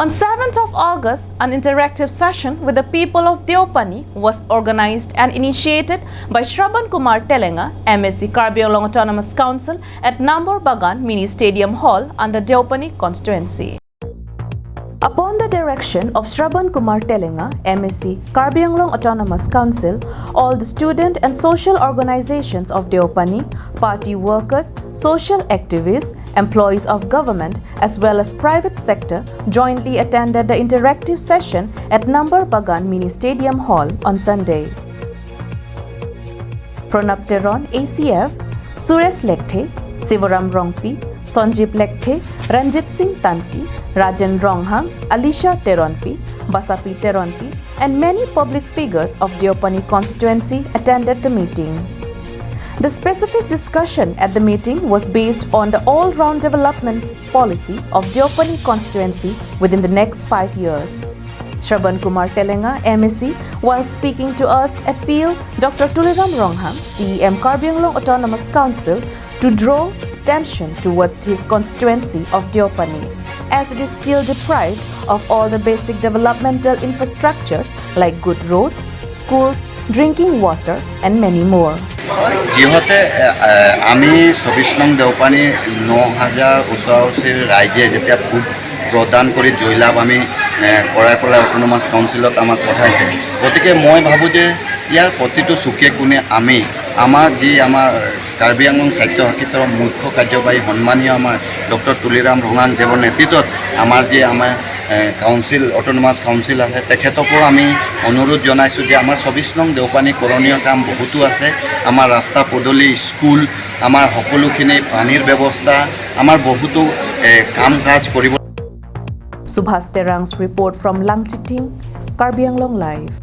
On 7th of August, an interactive session with the people of Deopani was organized and initiated by Shraban Kumar Telenga, MSc Karbi Anglong Autonomous Council at Nambor Bagan Mini Stadium Hall under Deopani constituency. Upon the direction of Shraban Kumar Telenga, MSc Karbi Anglong Autonomous Council, all the student and social organizations of Deopani, party workers, social activists, employees of government as well as private sector jointly attended the interactive session at Nambor Bagan Mini Stadium Hall on Sunday. Pranab Teron, ACF, Suresh Lekthe, Sivaram Rongpi, Sanjeev Lekthe, Ranjit Singh Tanti, Rajan Ronghang, Alisha Teronpi, Basapi Teronpi, and many public figures of Deopani constituency attended the meeting. The specific discussion at the meeting was based on the all-round development policy of Deopani constituency within the next 5 years. Shraban Kumar Telenga, MSc, while speaking to us, appealed Dr. Tuliram Ronghang, CEM Karbi Anglong Autonomous Council, to draw attention towards his constituency of Deopani, as it is still deprived of all the basic developmental infrastructures like good roads, schools, drinking water, and many more. যিহতে আমি ২৪ নং দেওপানী ৯,০০০ ওচৰা-ওচৰি ৰাইজে যেতিয়া vote প্ৰদান কৰি জয়লাভ আমি কৰাই পেলাই অটোনমাছ কাউন্সিলত আমাক পঠাইছে, গতিকে মই ভাবোঁ যে ইয়াৰ প্ৰতিটো চুকে কোণে আমি আমাৰ কাৰ্বি আংলং স্বায়ত্ত শাসিতৰ মুখ্য কাৰ্যবাহী সন্মানীয় আমাৰ ডক্টৰ তুলিৰাম ৰঙাং দেৱৰ নেতৃত্বত আমাৰ কাউন্সিল অটোনমাছ কাউন্সিল আছে, তেখেতকো আমি অনুৰোধ জনাইছোঁ যে আমাৰ ২৪ নং দেওপানী কৰণীয় কাম বহুতো আছে। আমাৰ ৰাস্তা পদূলি, স্কুল, আমাৰ সকলোখিনি পানীৰ ব্যৱস্থা, আমাৰ বহুতো কাম কাজ কৰিব। Subhas Terang's report from Langchiting, Karbi Anglong Live.